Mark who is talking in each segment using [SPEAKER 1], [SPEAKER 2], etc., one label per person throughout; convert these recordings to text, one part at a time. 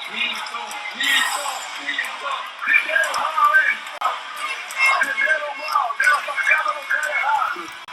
[SPEAKER 1] Isso, isso, isso. Primeiro round. Primeiro round. Deu a facada no cara errado.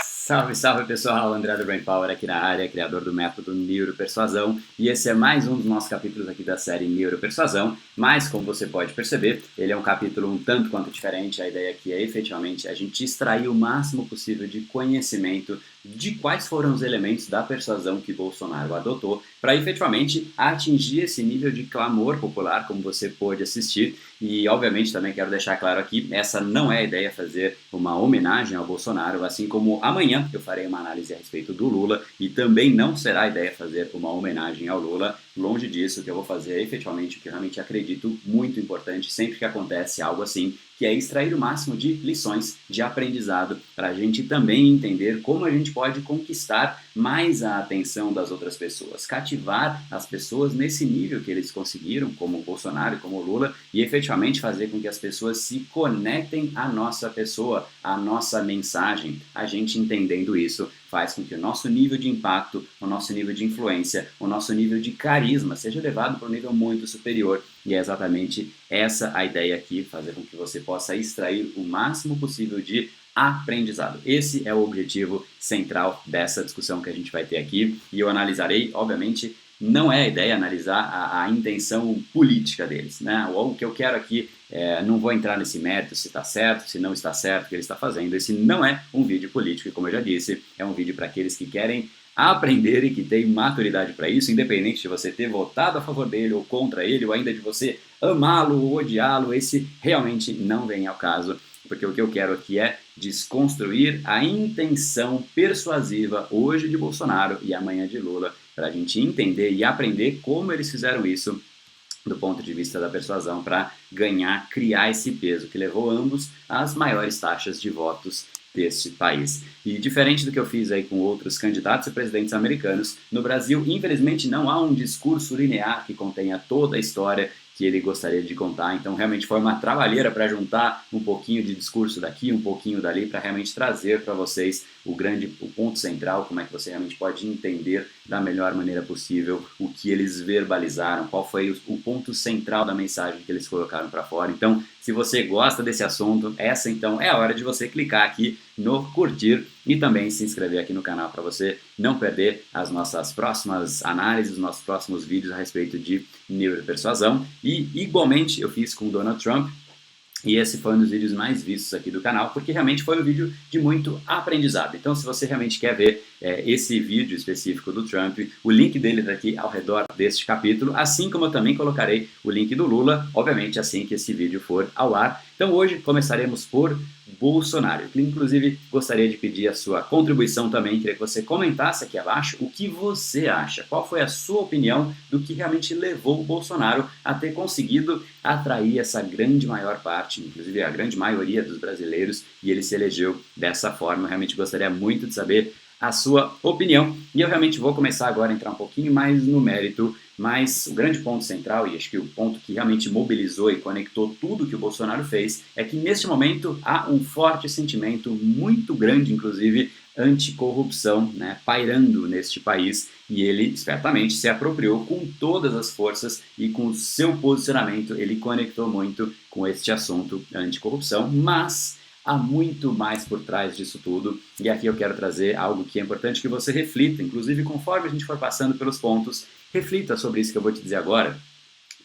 [SPEAKER 2] Salve, salve pessoal, André do Brain Power aqui na área, criador do método Neuropersuasão, e esse é mais um dos nossos capítulos aqui da série Neuropersuasão, mas como você pode perceber, ele é um capítulo um tanto quanto diferente. A ideia aqui é efetivamente a gente extrair o máximo possível de conhecimento de quais foram os elementos da persuasão que Bolsonaro adotou para efetivamente atingir esse nível de clamor popular, como você pôde assistir. E obviamente também quero deixar claro aqui, essa não é a ideia fazer uma homenagem ao Bolsonaro, assim como amanhã eu farei uma análise a respeito do Lula, e também não será a ideia fazer uma homenagem ao Lula. Longe disso, o que eu vou fazer é efetivamente o que eu realmente acredito muito importante sempre que acontece algo assim, que é extrair o máximo de lições de aprendizado para a gente também entender como a gente pode conquistar mais a atenção das outras pessoas, cativar as pessoas nesse nível que eles conseguiram, como o Bolsonaro e como o Lula, e efetivamente fazer com que as pessoas se conectem à nossa pessoa, à nossa mensagem. A gente entendendo isso faz com que o nosso nível de impacto, o nosso nível de influência, o nosso nível de carisma seja levado para um nível muito superior. E é exatamente essa a ideia aqui, fazer com que você possa extrair o máximo possível de aprendizado. Esse é o objetivo central dessa discussão que a gente vai ter aqui, e eu analisarei, obviamente, não é a ideia analisar a intenção política deles, né? O que eu quero aqui, não vou entrar nesse mérito se está certo, se não está certo o que ele está fazendo. Esse não é um vídeo político, e como eu já disse, é um vídeo para aqueles que querem aprender e que têm maturidade para isso, independente de você ter votado a favor dele ou contra ele, ou ainda de você amá-lo ou odiá-lo. Esse realmente não vem ao caso, porque o que eu quero aqui é desconstruir a intenção persuasiva hoje de Bolsonaro e amanhã de Lula, para a gente entender e aprender como eles fizeram isso do ponto de vista da persuasão para ganhar, criar esse peso que levou ambos às maiores taxas de votos deste país. E diferente do que eu fiz aí com outros candidatos a presidentes americanos, no Brasil, infelizmente, não há um discurso linear que contenha toda a história que ele gostaria de contar. Então realmente foi uma trabalheira para juntar um pouquinho de discurso daqui, um pouquinho dali, para realmente trazer para vocês o ponto central, como é que você realmente pode entender da melhor maneira possível o que eles verbalizaram, qual foi o ponto central da mensagem que eles colocaram para fora. Então, se você gosta desse assunto, essa então é a hora de você clicar aqui no curtir e também se inscrever aqui no canal para você não perder as nossas próximas análises, os nossos próximos vídeos a respeito de neuropersuasão. E igualmente eu fiz com o Donald Trump, e esse foi um dos vídeos mais vistos aqui do canal, porque realmente foi um vídeo de muito aprendizado. Então, se você realmente quer ver esse vídeo específico do Trump, o link dele está aqui ao redor deste capítulo, assim como eu também colocarei o link do Lula, obviamente assim que esse vídeo for ao ar. Então hoje começaremos por Bolsonaro. Eu, inclusive, gostaria de pedir a sua contribuição também, queria que você comentasse aqui abaixo o que você acha, qual foi a sua opinião do que realmente levou o Bolsonaro a ter conseguido atrair essa grande maior parte, inclusive a grande maioria dos brasileiros, e ele se elegeu dessa forma. Eu realmente gostaria muito de saber a sua opinião, e eu realmente vou começar agora a entrar um pouquinho mais no mérito, mas o grande ponto central, e acho que o ponto que realmente mobilizou e conectou tudo que o Bolsonaro fez, é que neste momento há um forte sentimento, muito grande inclusive, anticorrupção, né, pairando neste país, e ele espertamente se apropriou com todas as forças, e com o seu posicionamento ele conectou muito com este assunto anticorrupção. Mas há muito mais por trás disso tudo, e aqui eu quero trazer algo que é importante que você reflita, inclusive conforme a gente for passando pelos pontos, reflita sobre isso que eu vou te dizer agora.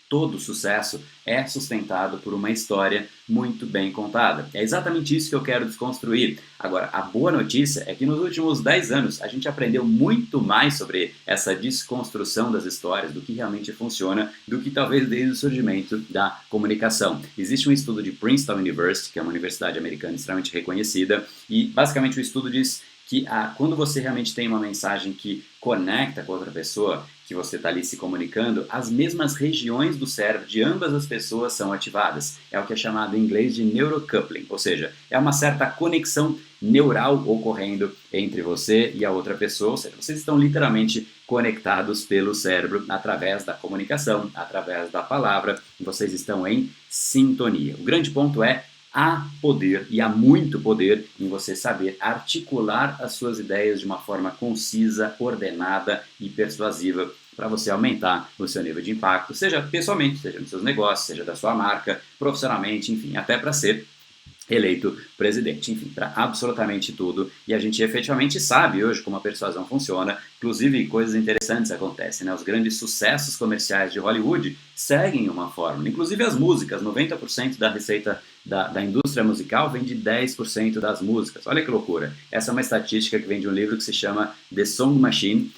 [SPEAKER 2] Todo sucesso é sustentado por uma história muito bem contada. É exatamente isso que eu quero desconstruir. Agora, a boa notícia é que nos últimos 10 anos a gente aprendeu muito mais sobre essa desconstrução das histórias, do que realmente funciona, do que talvez desde o surgimento da comunicação. Existe um estudo de Princeton University, que é uma universidade americana extremamente reconhecida, e basicamente o estudo diz que quando você realmente tem uma mensagem que conecta com outra pessoa, que você está ali se comunicando, as mesmas regiões do cérebro de ambas as pessoas são ativadas. É o que é chamado em inglês de neurocoupling, ou seja, é uma certa conexão neural ocorrendo entre você e a outra pessoa, ou seja, vocês estão literalmente conectados pelo cérebro através da comunicação, através da palavra, e vocês estão em sintonia. O grande ponto é: há poder, e há muito poder, em você saber articular as suas ideias de uma forma concisa, ordenada e persuasiva para você aumentar o seu nível de impacto, seja pessoalmente, seja nos seus negócios, seja da sua marca, profissionalmente, enfim, até para ser eleito presidente, enfim, para absolutamente tudo. E a gente efetivamente sabe hoje como a persuasão funciona, inclusive coisas interessantes acontecem, né? Os grandes sucessos comerciais de Hollywood seguem uma fórmula, inclusive as músicas, 90% da receita da indústria musical vem de 10% das músicas. Olha que loucura. Essa é uma estatística que vem de um livro que se chama The Song Machine.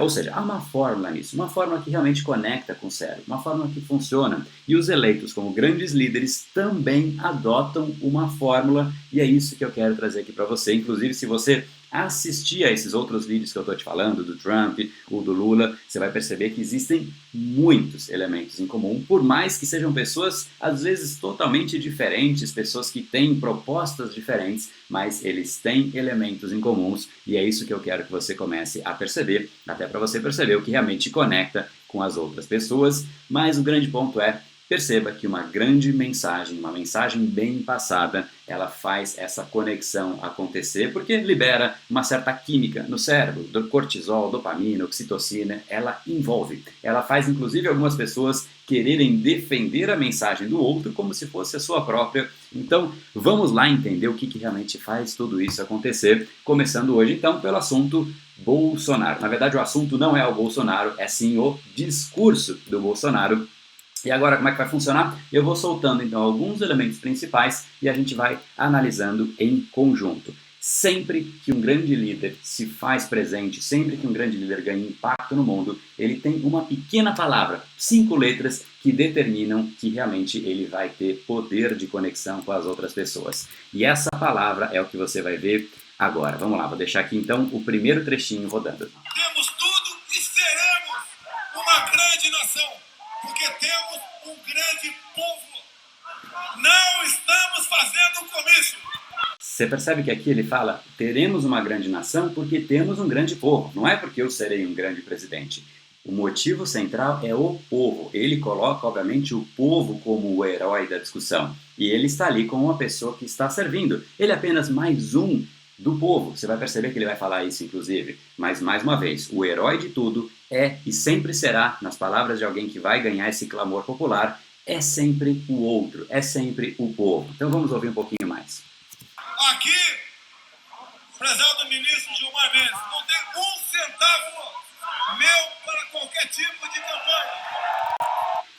[SPEAKER 2] Ou seja, há uma fórmula nisso, uma fórmula que realmente conecta com o cérebro, uma fórmula que funciona. E os eleitos como grandes líderes também adotam uma fórmula, e é isso que eu quero trazer aqui para você. Inclusive, se você assistir a esses outros vídeos que eu estou te falando, do Trump, ou do Lula, você vai perceber que existem muitos elementos em comum, por mais que sejam pessoas, às vezes, totalmente diferentes, pessoas que têm propostas diferentes, mas eles têm elementos em comuns, e é isso que eu quero que você comece a perceber, até para você perceber o que realmente conecta com as outras pessoas. Mas o grande ponto é, perceba que uma grande mensagem, uma mensagem bem passada, ela faz essa conexão acontecer porque libera uma certa química no cérebro, do cortisol, dopamina, oxitocina, ela envolve. Ela faz inclusive algumas pessoas quererem defender a mensagem do outro como se fosse a sua própria. Então, vamos lá entender o que realmente faz tudo isso acontecer, começando hoje então pelo assunto Bolsonaro. Na verdade, o assunto não é o Bolsonaro, é sim o discurso do Bolsonaro. E agora, como é que vai funcionar? Eu vou soltando então alguns elementos principais e a gente vai analisando em conjunto. Sempre que um grande líder se faz presente, sempre que um grande líder ganha impacto no mundo, ele tem uma pequena palavra, 5 letras, que determinam que realmente ele vai ter poder de conexão com as outras pessoas. E essa palavra é o que você vai ver agora. Vamos lá, vou deixar aqui então o primeiro trechinho rodando.
[SPEAKER 1] Temos tudo e seremos uma grande nação, porque temos um grande povo. Não estamos fazendo comício.
[SPEAKER 2] Você percebe que aqui ele fala, teremos uma grande nação porque temos um grande povo. Não é porque eu serei um grande presidente. O motivo central é o povo. Ele coloca, obviamente, o povo como o herói da discussão. E ele está ali como uma pessoa que está servindo. Ele é apenas mais um do povo. Você vai perceber que ele vai falar isso, inclusive. Mas, mais uma vez, o herói de tudo é e sempre será, nas palavras de alguém que vai ganhar esse clamor popular, é sempre o outro, é sempre o povo. Então vamos ouvir um pouquinho mais.
[SPEAKER 1] Aqui, prezado ministro Gilmar Mendes, não tem um centavo meu para qualquer tipo de campanha.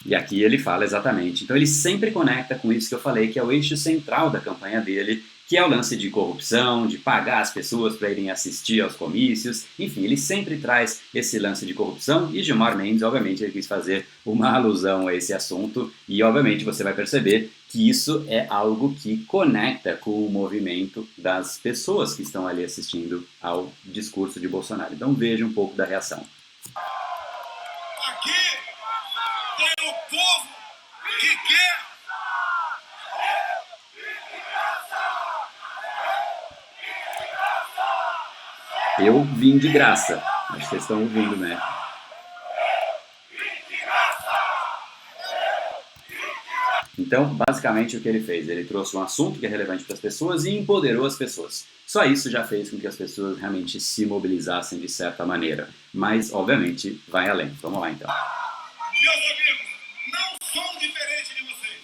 [SPEAKER 2] E aqui ele fala exatamente. Então ele sempre conecta com isso que eu falei, que é o eixo central da campanha dele, que é o lance de corrupção, de pagar as pessoas para irem assistir aos comícios. Enfim, ele sempre traz esse lance de corrupção e Gilmar Mendes, obviamente, ele quis fazer uma alusão a esse assunto e, obviamente, você vai perceber que isso é algo que conecta com o movimento das pessoas que estão ali assistindo ao discurso de Bolsonaro. Então veja um pouco da reação.
[SPEAKER 1] Aqui tem o povo que quer.
[SPEAKER 2] Eu vim de graça. Acho que vocês estão ouvindo, né? Então, basicamente, o que ele fez? Ele trouxe um assunto que é relevante para as pessoas e empoderou as pessoas. Só isso já fez com que as pessoas realmente se mobilizassem de certa maneira. Mas, obviamente, vai além. Vamos lá, então.
[SPEAKER 1] Meus amigos, não sou diferente de vocês.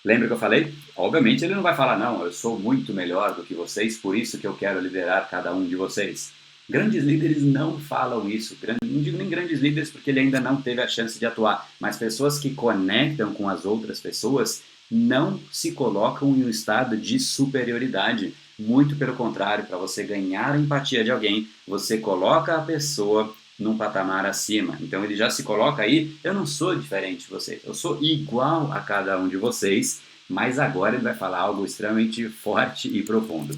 [SPEAKER 2] Lembra que eu falei? Obviamente ele não vai falar, não, eu sou muito melhor do que vocês, por isso que eu quero liderar cada um de vocês. Grandes líderes não falam isso. Não digo nem grandes líderes porque ele ainda não teve a chance de atuar, mas pessoas que conectam com as outras pessoas não se colocam em um estado de superioridade. Muito pelo contrário, para você ganhar a empatia de alguém, você coloca a pessoa num patamar acima. Então ele já se coloca aí, eu não sou diferente de vocês, eu sou igual a cada um de vocês, mas agora ele vai falar algo extremamente forte e profundo.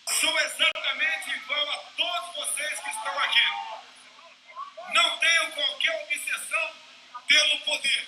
[SPEAKER 1] Sou exatamente igual a todos vocês que estão aqui. Não tenho qualquer obsessão pelo poder.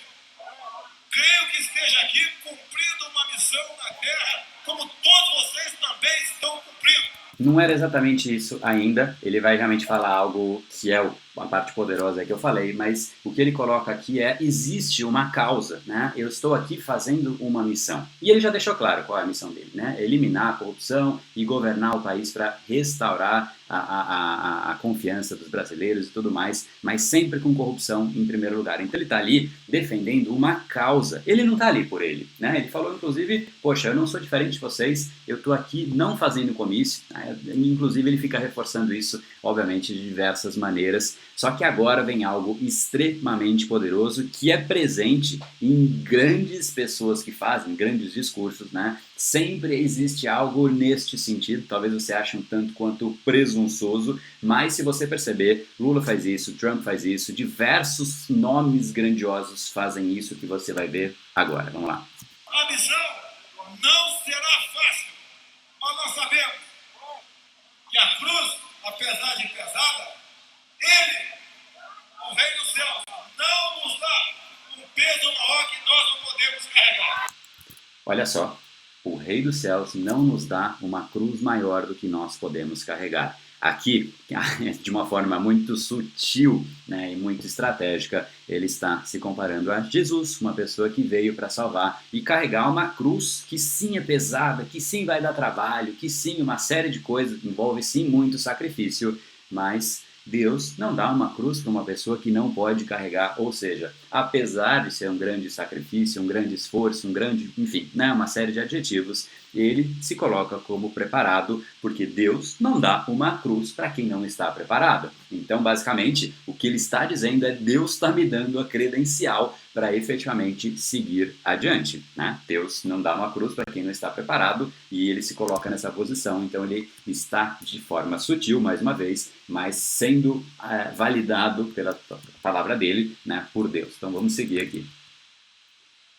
[SPEAKER 1] Creio que esteja aqui cumprindo uma missão na Terra como todos vocês também estão cumprindo.
[SPEAKER 2] Não era exatamente isso ainda, ele vai realmente falar algo que é a parte poderosa que eu falei, mas o que ele coloca aqui é, existe uma causa, né? Eu estou aqui fazendo uma missão. E ele já deixou claro qual é a missão dele, né? Eliminar a corrupção e governar o país para restaurar a confiança dos brasileiros e tudo mais, mas sempre com corrupção em primeiro lugar. Então ele está ali defendendo uma causa. Ele não está ali por ele, né? Ele falou, inclusive, poxa, eu não sou diferente de vocês, eu estou aqui não fazendo comício, né? Inclusive ele fica reforçando isso, obviamente, de diversas maneiras. Só que agora vem algo extremamente poderoso que é presente em grandes pessoas que fazem grandes discursos, né? Sempre existe algo neste sentido, talvez você ache um tanto quanto presunçoso, mas se você perceber, Lula faz isso, Trump faz isso, diversos nomes grandiosos fazem isso que você vai ver agora. Vamos lá.
[SPEAKER 1] A missão não será fácil, mas nós sabemos que a cruz, apesar de pesada, Ele, o Rei dos Céus, não nos dá um peso maior que nós não podemos carregar.
[SPEAKER 2] Olha só, o Rei dos Céus não nos dá uma cruz maior do que nós podemos carregar. Aqui, de uma forma muito sutil, né, e muito estratégica, ele está se comparando a Jesus, uma pessoa que veio para salvar e carregar uma cruz que sim é pesada, que sim vai dar trabalho, que sim uma série de coisas, envolve sim muito sacrifício, mas Deus não dá uma cruz para uma pessoa que não pode carregar, ou seja, apesar de ser um grande sacrifício, um grande esforço, um grande, enfim, né, uma série de adjetivos, ele se coloca como preparado, porque Deus não dá uma cruz para quem não está preparado. Então, basicamente, o que ele está dizendo é Deus está me dando a credencial para efetivamente seguir adiante, né? Deus não dá uma cruz para quem não está preparado e ele se coloca nessa posição, então ele está de forma sutil, mais uma vez, mas sendo validado pela palavra dele, né, por Deus. Então vamos seguir aqui.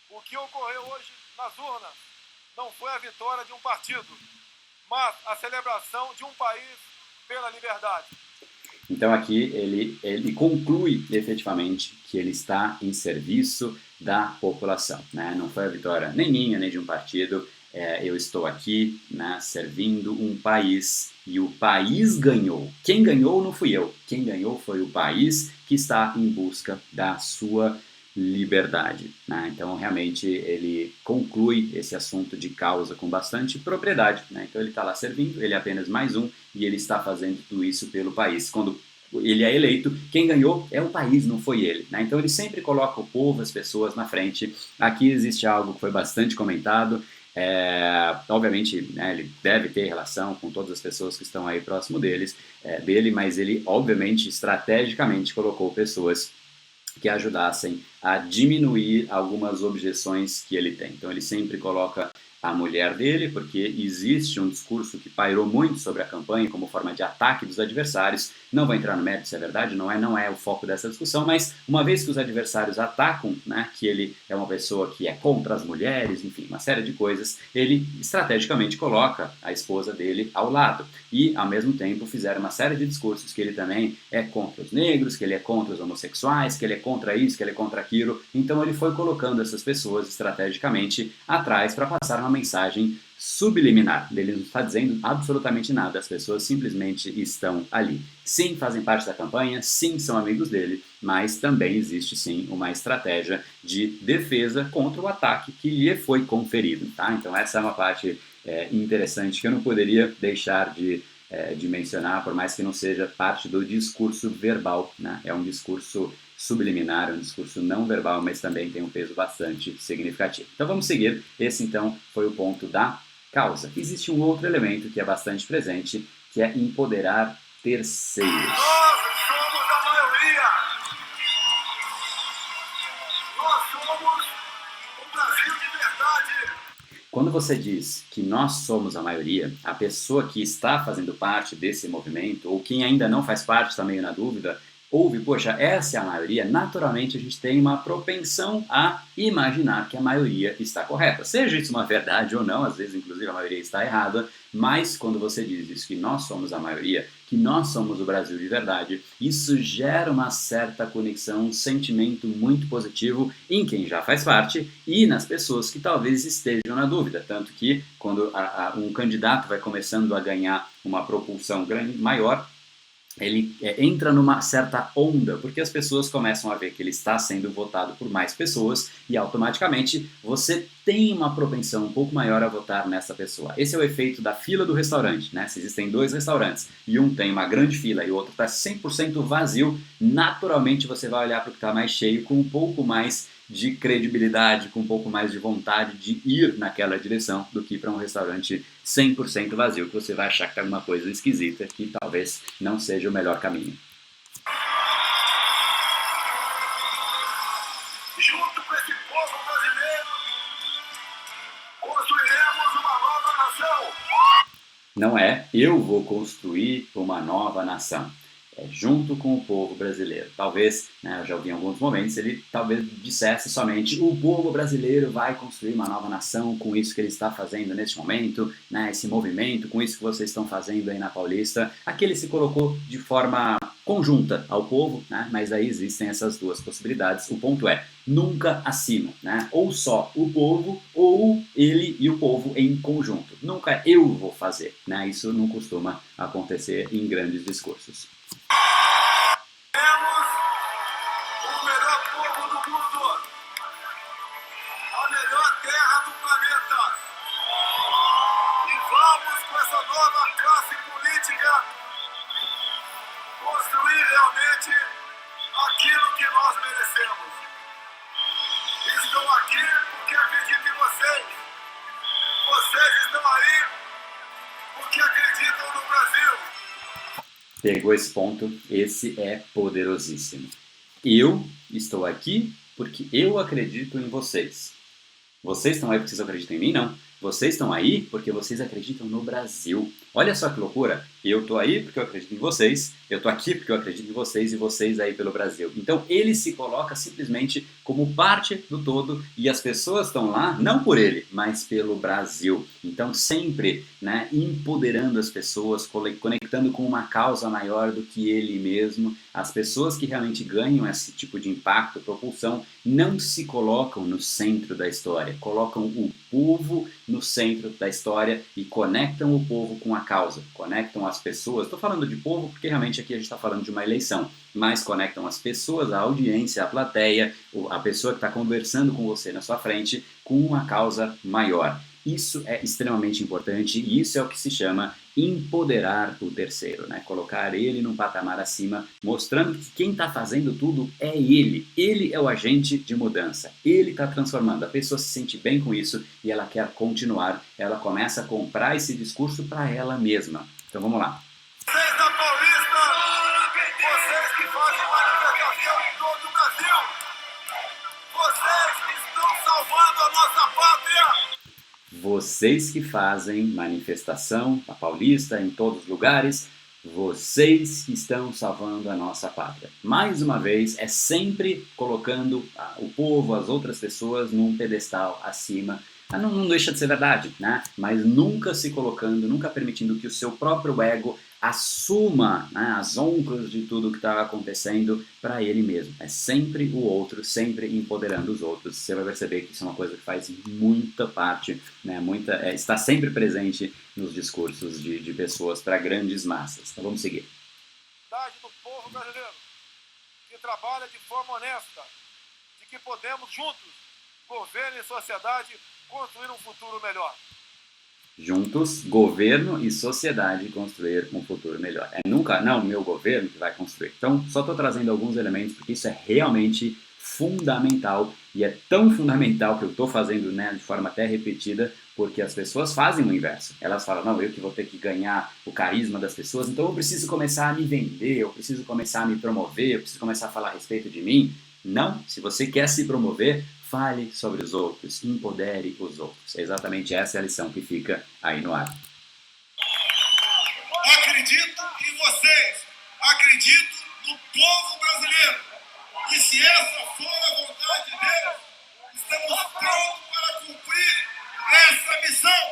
[SPEAKER 1] O que ocorreu hoje nas urnas não foi a vitória de um partido, mas a celebração de um país pela liberdade.
[SPEAKER 2] Então aqui ele conclui efetivamente que ele está em serviço da população, né? Não foi a vitória nem minha, nem de um partido, eu estou aqui, né, servindo um país e o país ganhou. Quem ganhou não fui eu, quem ganhou foi o país que está em busca da sua liberdade, né? Então realmente ele conclui esse assunto de causa com bastante propriedade, né? Então ele está lá servindo, ele é apenas mais um e ele está fazendo tudo isso pelo país. Quando ele é eleito, quem ganhou é o país, não foi ele, né? Então ele sempre coloca o povo, as pessoas na frente. Aqui existe algo que foi bastante comentado. Obviamente, né, ele deve ter relação com todas as pessoas que estão aí próximo dele, mas ele obviamente estrategicamente colocou pessoas que ajudassem a diminuir algumas objeções que ele tem. Então ele sempre coloca a mulher dele, porque existe um discurso que pairou muito sobre a campanha como forma de ataque dos adversários. Não vou entrar no mérito se é verdade, não é o foco dessa discussão, mas uma vez que os adversários atacam, né, que ele é uma pessoa que é contra as mulheres, enfim, uma série de coisas, ele estrategicamente coloca a esposa dele ao lado. E, ao mesmo tempo, fizeram uma série de discursos que ele também é contra os negros, que ele é contra os homossexuais, que ele é contra isso, que ele é contra aquilo. Então ele foi colocando essas pessoas estrategicamente atrás para passar uma mensagem subliminar. Ele não está dizendo absolutamente nada, as pessoas simplesmente estão ali. Sim, fazem parte da campanha, sim, são amigos dele, mas também existe sim uma estratégia de defesa contra o ataque que lhe foi conferido, tá? Então essa é uma parte interessante que eu não poderia deixar de mencionar, por mais que não seja parte do discurso verbal, né? É um discurso subliminar, um discurso não verbal, mas também tem um peso bastante significativo. Então vamos seguir. Esse então foi o ponto da causa. Existe um outro elemento que é bastante presente, que é empoderar terceiros.
[SPEAKER 1] Nós somos a maioria. Nós somos o Brasil de verdade.
[SPEAKER 2] Quando você diz que nós somos a maioria, a pessoa que está fazendo parte desse movimento, ou quem ainda não faz parte, está meio na dúvida, ouve, poxa, essa é a maioria, naturalmente a gente tem uma propensão a imaginar que a maioria está correta. Seja isso uma verdade ou não, às vezes inclusive a maioria está errada, mas quando você diz isso, que nós somos a maioria, que nós somos o Brasil de verdade, isso gera uma certa conexão, um sentimento muito positivo em quem já faz parte e nas pessoas que talvez estejam na dúvida. Tanto que quando um candidato vai começando a ganhar uma propulsão grande, maior, ele entra numa certa onda, porque as pessoas começam a ver que ele está sendo votado por mais pessoas e automaticamente você tem uma propensão um pouco maior a votar nessa pessoa. Esse é o efeito da fila do restaurante, né? Se existem dois restaurantes e um tem uma grande fila e o outro está 100% vazio, naturalmente você vai olhar para o que está mais cheio com um pouco mais de credibilidade, com um pouco mais de vontade de ir naquela direção do que para um restaurante 100% vazio, que você vai achar que tem alguma coisa esquisita, que talvez não seja o melhor caminho.
[SPEAKER 1] Junto com esse povo brasileiro, construiremos uma nova nação.
[SPEAKER 2] Não é eu vou construir uma nova nação. É junto com o povo brasileiro. Talvez, né, eu já ouvi em alguns momentos, ele talvez dissesse somente o povo brasileiro vai construir uma nova nação com isso que ele está fazendo neste momento, né, esse movimento, com isso que vocês estão fazendo aí na Paulista. Aqui ele se colocou de forma conjunta ao povo, né, mas aí existem essas duas possibilidades. O ponto é, nunca acima, né, ou só o povo ou ele e o povo em conjunto. Nunca eu vou fazer, né, isso não costuma acontecer em grandes discursos.
[SPEAKER 1] Temos o melhor povo do mundo, a melhor terra do planeta. E vamos, com essa nova classe política, construir realmente aquilo que nós merecemos. Estou aqui porque acredito em vocês. Vocês estão aí porque acreditam no Brasil.
[SPEAKER 2] Pegou esse ponto, esse é poderosíssimo. Eu estou aqui porque eu acredito em vocês. Vocês estão aí porque vocês acreditam em mim? Não. Vocês estão aí porque vocês acreditam no Brasil. Olha só que loucura. Eu estou aí porque eu acredito em vocês, eu estou aqui porque eu acredito em vocês e vocês aí pelo Brasil. Então ele se coloca simplesmente como parte do todo e as pessoas estão lá não por ele, mas pelo Brasil. Então sempre, né, empoderando as pessoas, conectando com uma causa maior do que ele mesmo. As pessoas que realmente ganham esse tipo de impacto, propulsão, não se colocam no centro da história, colocam o povo no centro da história e conectam o povo com a causa, conectam as pessoas. Estou falando de povo porque realmente aqui a gente está falando de uma eleição, mas conectam as pessoas, a audiência, a plateia, a pessoa que está conversando com você na sua frente com uma causa maior. Isso é extremamente importante e isso é o que se chama empoderar o terceiro, né? Colocar ele num patamar acima, mostrando que quem está fazendo tudo é ele. Ele é o agente de mudança. Ele está transformando. A pessoa se sente bem com isso e ela quer continuar. Ela começa a comprar esse discurso para ela mesma. Então vamos lá.
[SPEAKER 1] Vocês da Paulista, vocês que fazem manifestação em todo o Brasil, vocês que estão salvando a nossa pátria.
[SPEAKER 2] Vocês que fazem manifestação na Paulista, em todos os lugares, vocês que estão salvando a nossa pátria. Mais uma vez, é sempre colocando o povo, as outras pessoas num pedestal acima. Não deixa de ser verdade, né? Mas nunca se colocando, nunca permitindo que o seu próprio ego assuma, né, as honras de tudo que está acontecendo para ele mesmo. É sempre o outro, sempre empoderando os outros. Você vai perceber que isso é uma coisa que faz muita parte, né, está sempre presente nos discursos de pessoas para grandes massas. Então vamos seguir.
[SPEAKER 1] Do povo brasileiro, que trabalha de forma honesta, de que podemos juntos, governo e sociedade, construir um futuro melhor.
[SPEAKER 2] Juntos, governo e sociedade construir um futuro melhor. É nunca, não, meu governo que vai construir. Então, só estou trazendo alguns elementos porque isso é realmente fundamental e é tão fundamental que eu estou fazendo, né, de forma até repetida, porque as pessoas fazem o inverso. Elas falam, não, eu que vou ter que ganhar o carisma das pessoas, então eu preciso começar a me vender, eu preciso começar a me promover, eu preciso começar a falar a respeito de mim. Não, se você quer se promover, fale sobre os outros, empodere os outros. É exatamente essa a lição que fica aí no ar.
[SPEAKER 1] Acredito em vocês, acredito no povo brasileiro. E se essa for a vontade de Deus, estamos prontos para cumprir essa missão.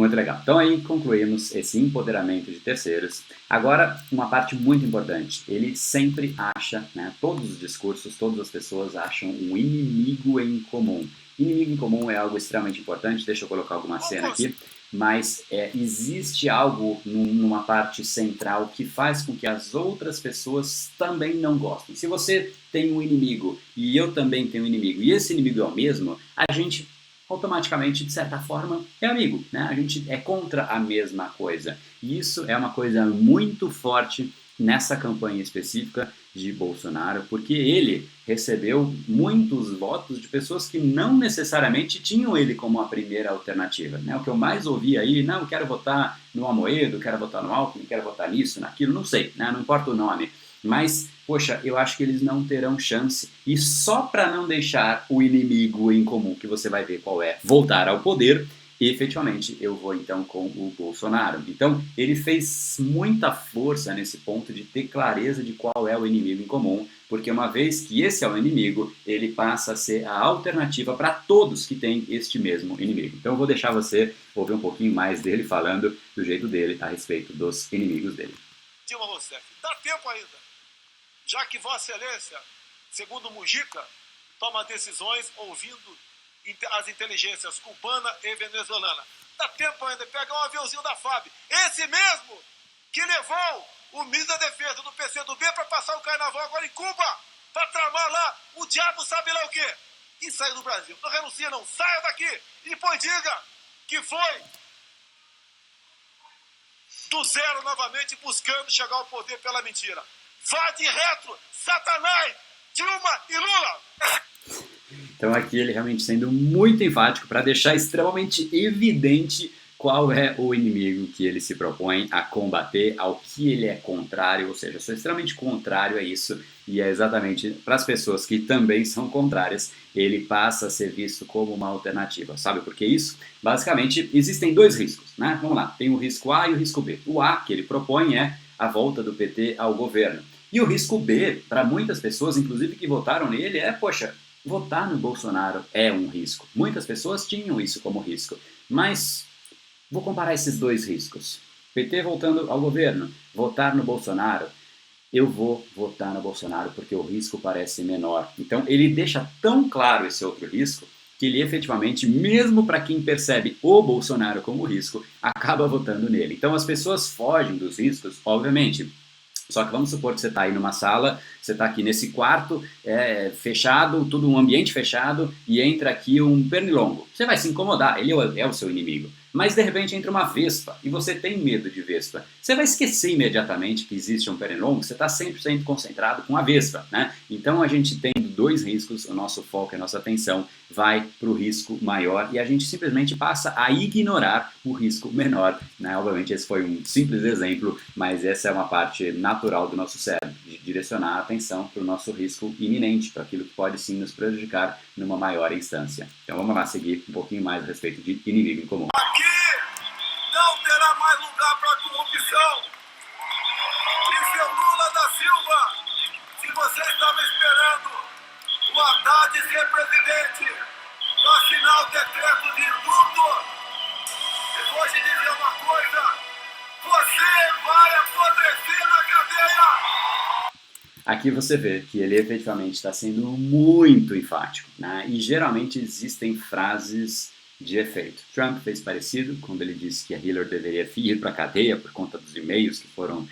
[SPEAKER 2] Muito legal. Então aí concluímos esse empoderamento de terceiros. Agora, uma parte muito importante. Ele sempre acha, né, todos os discursos, todas as pessoas acham um inimigo em comum. Inimigo em comum é algo extremamente importante. Deixa eu colocar alguma cena aqui. Mas existe algo numa parte central que faz com que as outras pessoas também não gostem. Se você tem um inimigo e eu também tenho um inimigo e esse inimigo é o mesmo, a gente automaticamente, de certa forma, é amigo, né? A gente é contra a mesma coisa. E isso é uma coisa muito forte nessa campanha específica de Bolsonaro, porque ele recebeu muitos votos de pessoas que não necessariamente tinham ele como a primeira alternativa, né? O que eu mais ouvi aí, não, quero votar no Amoedo, quero votar no Alckmin, quero votar nisso, naquilo, não sei, né? Não importa o nome. Mas, poxa, eu acho que eles não terão chance. E só para não deixar o inimigo em comum, que você vai ver qual é, voltar ao poder, efetivamente eu vou então com o Bolsonaro. Então, ele fez muita força nesse ponto de ter clareza de qual é o inimigo em comum, porque uma vez que esse é o inimigo, ele passa a ser a alternativa para todos que têm este mesmo inimigo. Então, eu vou deixar você ouvir um pouquinho mais dele falando do jeito dele a respeito dos inimigos dele.
[SPEAKER 1] Dilma Rousseff, dá tempo ainda. Já que Vossa Excelência, segundo Mujica, toma decisões ouvindo as inteligências cubana e venezuelana. Dá tempo ainda de pegar um aviãozinho da FAB. Esse mesmo que levou o ministro da Defesa do PCdoB para passar o carnaval agora em Cuba, para tramar lá o diabo sabe lá o quê. E saiu do Brasil. Não renuncia não, saia daqui. E depois diga que foi do zero novamente buscando chegar ao poder pela mentira. Vá de retro, Satanás, Dilma e Lula!
[SPEAKER 2] Então aqui ele realmente sendo muito enfático para deixar extremamente evidente qual é o inimigo que ele se propõe a combater, ao que ele é contrário, ou seja, eu sou extremamente contrário a isso, e é exatamente para as pessoas que também são contrárias, ele passa a ser visto como uma alternativa. Sabe por que isso? Basicamente, existem dois riscos, né? Vamos lá, tem o risco A e o risco B. O A que ele propõe é a volta do PT ao governo. E o risco B, para muitas pessoas, inclusive que votaram nele, é, poxa, votar no Bolsonaro é um risco. Muitas pessoas tinham isso como risco. Mas vou comparar esses dois riscos. PT voltando ao governo, votar no Bolsonaro. Eu vou votar no Bolsonaro porque o risco parece menor. Então ele deixa tão claro esse outro risco que ele efetivamente, mesmo para quem percebe o Bolsonaro como risco, acaba votando nele. Então as pessoas fogem dos riscos, obviamente. Só que vamos supor que você está aí numa sala, você está aqui nesse quarto fechado, tudo um ambiente fechado, e entra aqui um pernilongo. Você vai se incomodar, ele é o seu inimigo. Mas de repente entra uma vespa e você tem medo de vespa. Você vai esquecer imediatamente que existe um pernilongo, você está 100% concentrado com a vespa, né? Então a gente tem dois riscos, o nosso foco e a nossa atenção vai para o risco maior e a gente simplesmente passa a ignorar o risco menor, né? Obviamente esse foi um simples exemplo, mas essa é uma parte natural do nosso cérebro, de direcionar a atenção para o nosso risco iminente, para aquilo que pode sim nos prejudicar numa maior instância. Então vamos lá seguir um pouquinho mais a respeito de inimigo em comum.
[SPEAKER 1] Aqui não terá mais lugar para corrupção. E seu Lula da Silva, se você estava esperando o Haddad ser presidente, para assinar o decreto de luto, eu vou te dizer uma coisa, você vai apodrecer na cadeia!
[SPEAKER 2] Aqui você vê que ele efetivamente está sendo muito enfático, né? E geralmente existem frases de efeito. Trump fez parecido quando ele disse que a Hillary deveria ir para a cadeia por conta dos e-mails que foram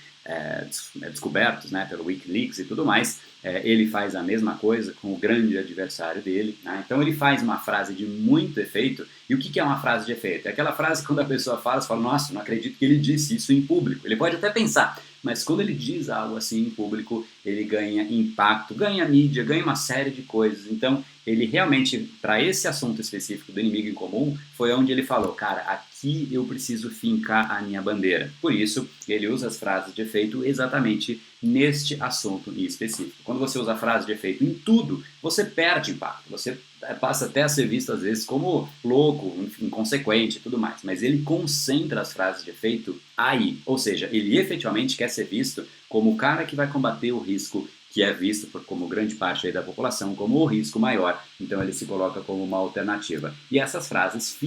[SPEAKER 2] descobertos, né, pelo Wikileaks e tudo mais. Ele faz a mesma coisa com o grande adversário dele, né? Então ele faz uma frase de muito efeito. E o que é uma frase de efeito? É aquela frase que quando a pessoa fala, você fala, nossa, não acredito que ele disse isso em público. Ele pode até pensar, mas quando ele diz algo assim em público, ele ganha impacto, ganha mídia, ganha uma série de coisas. Então ele realmente, para esse assunto específico do inimigo em comum, foi onde ele falou, cara, aqui eu preciso fincar a minha bandeira. Por isso, ele usa as frases de efeito exatamente neste assunto em específico. Quando você usa a frase de efeito em tudo, você perde impacto, você passa até a ser visto às vezes como louco, inconsequente e tudo mais, mas ele concentra as frases de efeito aí, ou seja, ele efetivamente quer ser visto como o cara que vai combater o risco que é visto como grande parte aí da população como o risco maior, então ele se coloca como uma alternativa. E essas frases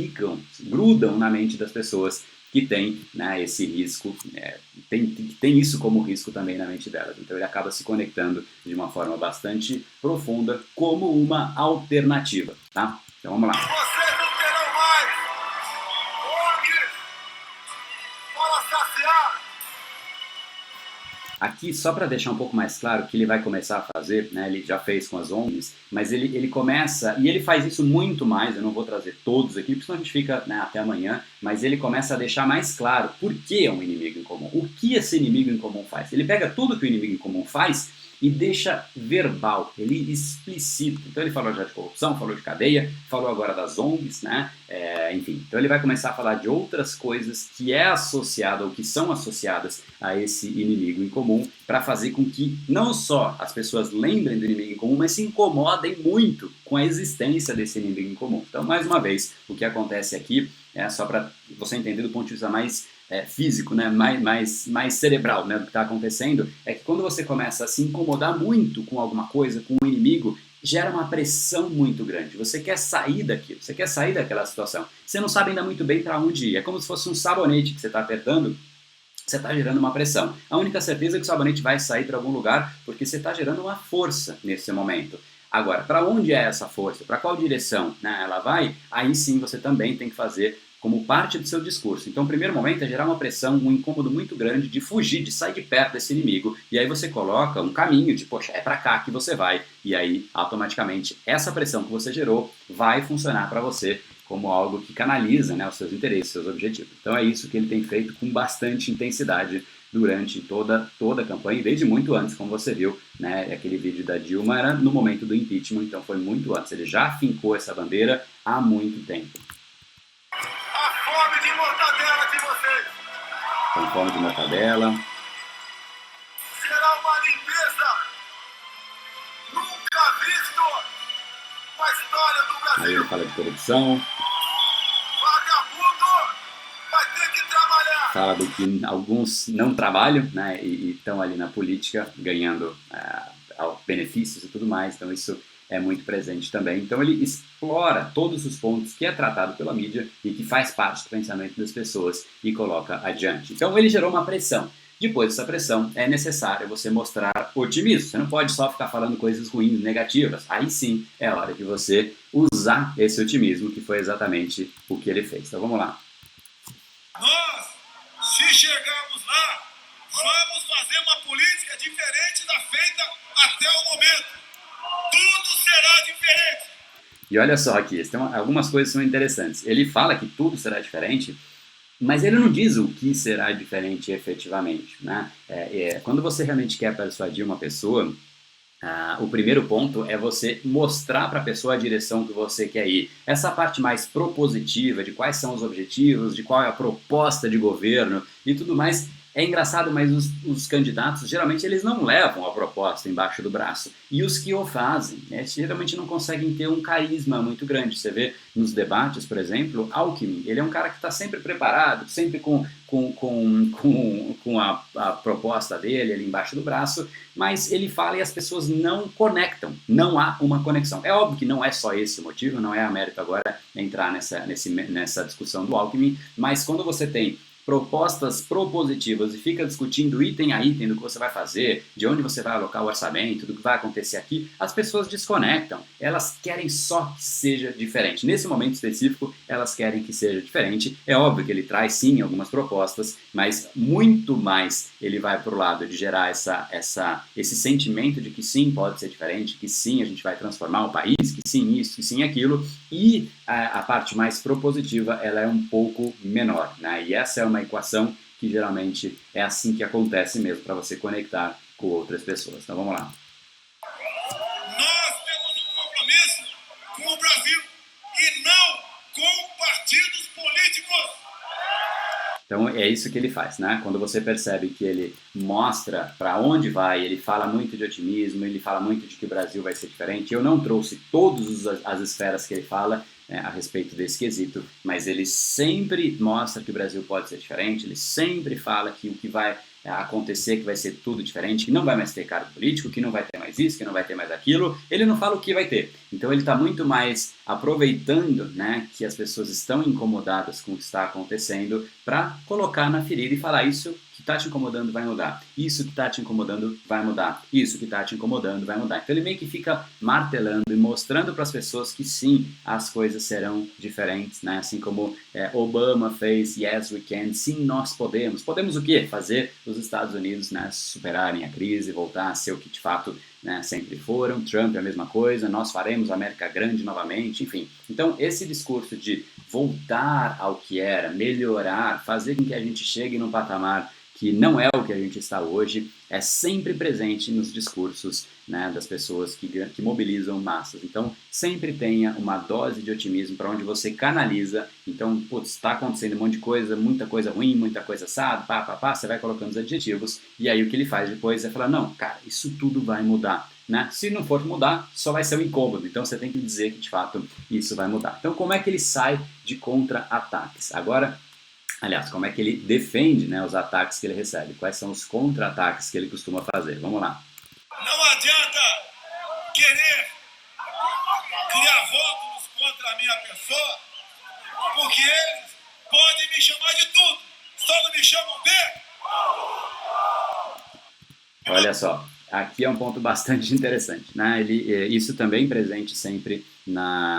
[SPEAKER 2] grudam na mente das pessoas que tem, né, esse risco, tem isso como risco também na mente delas. Então ele acaba se conectando de uma forma bastante profunda como uma alternativa, tá? Então vamos lá.
[SPEAKER 1] Vocês não terão mais ONGs para saciar.
[SPEAKER 2] Aqui, só para deixar um pouco mais claro o que ele vai começar a fazer, né, ele já fez com as ONGs, mas ele começa, e ele faz isso muito mais, eu não vou trazer todos aqui, porque senão a gente fica, né, até amanhã, mas ele começa a deixar mais claro por que é um inimigo em comum, o que esse inimigo em comum faz. Ele pega tudo que o inimigo em comum faz e deixa verbal, ele explicita. Então ele falou já de corrupção, falou de cadeia, falou agora das ONGs, né? Enfim, então ele vai começar a falar de outras coisas que é associada ou que são associadas a esse inimigo em comum para fazer com que não só as pessoas lembrem do inimigo em comum, mas se incomodem muito com a existência desse inimigo em comum. Então, mais uma vez, o que acontece aqui é só para você entender do ponto de vista mais físico, né, mais cerebral, né, do que está acontecendo, é que quando você começa a se incomodar muito com alguma coisa, com um inimigo, gera uma pressão muito grande. Você quer sair daquilo, você quer sair daquela situação. Você não sabe ainda muito bem para onde ir. É como se fosse um sabonete que você está apertando, você está gerando uma pressão. A única certeza é que o sabonete vai sair para algum lugar porque você está gerando uma força nesse momento. Agora, para onde é essa força? Para qual direção, né, ela vai? Aí sim você também tem que fazer como parte do seu discurso. Então, o primeiro momento é gerar uma pressão, um incômodo muito grande de fugir, de sair de perto desse inimigo. E aí você coloca um caminho de, poxa, é para cá que você vai. E aí, automaticamente, essa pressão que você gerou vai funcionar para você como algo que canaliza, né, os seus interesses, seus objetivos. Então, é isso que ele tem feito com bastante intensidade durante toda a campanha, desde muito antes, como você viu, né, aquele vídeo da Dilma era no momento do impeachment, então foi muito antes. Ele já fincou essa bandeira há muito tempo.
[SPEAKER 1] Fome de mortadela de vocês.
[SPEAKER 2] Com fome de mortadela.
[SPEAKER 1] Será uma limpeza nunca visto na história do Brasil.
[SPEAKER 2] Aí ele fala de corrupção.
[SPEAKER 1] Vagabundo vai ter que trabalhar.
[SPEAKER 2] Fala do que alguns não trabalham, né, e estão ali na política ganhando benefícios e tudo mais. Então isso é muito presente também. Então ele explora todos os pontos que é tratado pela mídia e que faz parte do pensamento das pessoas e coloca adiante. Então ele gerou uma pressão. Depois dessa pressão é necessário você mostrar otimismo. Você não pode só ficar falando coisas ruins, negativas. Aí sim é hora de você usar esse otimismo, que foi exatamente o que ele fez. Então vamos lá.
[SPEAKER 1] Nós, se chegarmos lá, vamos fazer uma política diferente da feita até o momento. Tudo será diferente.
[SPEAKER 2] E olha só aqui, algumas coisas são interessantes. Ele fala que tudo será diferente, mas ele não diz o que será diferente efetivamente, né? Quando você realmente quer persuadir uma pessoa, o primeiro ponto é você mostrar para a pessoa a direção que você quer ir. Essa parte mais propositiva de quais são os objetivos, de qual é a proposta de governo e tudo mais. É engraçado, mas os candidatos, geralmente, eles não levam a proposta embaixo do braço. E os que o fazem, né, geralmente não conseguem ter um carisma muito grande. Você vê nos debates, por exemplo, Alckmin, ele é um cara que está sempre preparado, sempre com a proposta dele ali embaixo do braço, mas ele fala e as pessoas não conectam, não há uma conexão. É óbvio que não é só esse o motivo, não é a mérito agora entrar nessa discussão do Alckmin, mas quando você tem propostas propositivas e fica discutindo item a item do que você vai fazer, de onde você vai alocar o orçamento, do que vai acontecer aqui, as pessoas desconectam. Elas querem só que seja diferente. Nesse momento específico, elas querem que seja diferente. É óbvio que ele traz sim algumas propostas, mas muito mais ele vai para o lado de gerar esse sentimento de que sim, pode ser diferente, que sim, a gente vai transformar o país, que sim isso, que sim aquilo, e a parte mais propositiva ela é um pouco menor, né? E essa é uma equação que geralmente é assim que acontece mesmo para você conectar com outras pessoas. Então vamos lá.
[SPEAKER 1] Nós temos um compromisso com o Brasil e não com partidos políticos.
[SPEAKER 2] Então é isso que ele faz, né? Quando você percebe que ele mostra para onde vai, ele fala muito de otimismo, ele fala muito de que o Brasil vai ser diferente. Eu não trouxe todas as esferas que ele fala, né, a respeito desse quesito, mas ele sempre mostra que o Brasil pode ser diferente, ele sempre fala que o que vai acontecer, que vai ser tudo diferente, que não vai mais ter cargo político, que não vai ter mais isso, que não vai ter mais aquilo. Ele não fala o que vai ter. Então ele está muito mais aproveitando, né, que as pessoas estão incomodadas com o que está acontecendo para colocar na ferida e falar: isso que está te incomodando vai mudar, isso que está te incomodando vai mudar, isso que está te incomodando vai mudar. Então ele meio que fica martelando e mostrando para as pessoas que sim, as coisas serão diferentes, né? Assim como Obama fez Yes We Can, sim, nós podemos. Podemos o quê? Fazer os Estados Unidos, né, superarem a crise, voltar a ser o que de fato, né, sempre foram. Trump é a mesma coisa, nós faremos a América grande novamente, enfim. Então esse discurso de voltar ao que era, melhorar, fazer com que a gente chegue num patamar que não é o que a gente está hoje, é sempre presente nos discursos, né, das pessoas que mobilizam massas. Então, sempre tenha uma dose de otimismo para onde você canaliza. Então, putz, está acontecendo um monte de coisa, muita coisa ruim, muita coisa assada, você vai colocando os adjetivos, e aí o que ele faz depois é falar: não, cara, isso tudo vai mudar. Né? Se não for mudar, só vai ser um incômodo. Então, você tem que dizer que, de fato, isso vai mudar. Então, como é que ele sai de contra-ataques? Agora, aliás, como é que ele defende, né, os ataques que ele recebe? Quais são os contra-ataques que ele costuma fazer? Vamos lá.
[SPEAKER 1] Não adianta querer criar rótulos contra a minha pessoa, porque eles podem me chamar de tudo, só não me chamam de...
[SPEAKER 2] Olha só, aqui é um ponto bastante interessante, né? Isso também presente sempre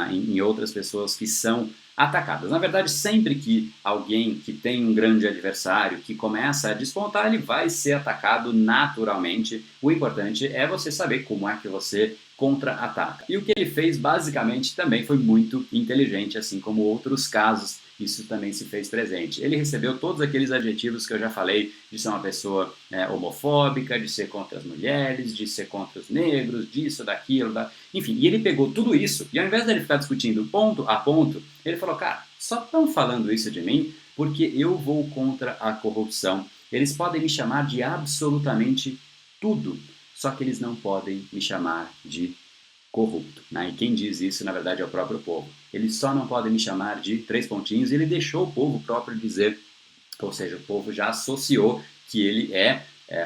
[SPEAKER 2] em outras pessoas que são atacadas. Na verdade, sempre que alguém que tem um grande adversário, que começa a despontar, ele vai ser atacado naturalmente. O importante é você saber como é que você contra-ataca. E o que ele fez, basicamente, também foi muito inteligente, assim como outros casos, isso também se fez presente. Ele recebeu todos aqueles adjetivos que eu já falei, de ser uma pessoa homofóbica, de ser contra as mulheres, de ser contra os negros, disso, daquilo, enfim. E ele pegou tudo isso, e ao invés dele ficar discutindo ponto a ponto, ele falou: cara, só estão falando isso de mim porque eu vou contra a corrupção. Eles podem me chamar de absolutamente tudo, só que eles não podem me chamar de corrupto, né? E quem diz isso, na verdade, é o próprio povo. Eles só não podem me chamar de 3 pontinhos, e ele deixou o povo próprio dizer, ou seja, o povo já associou que ele é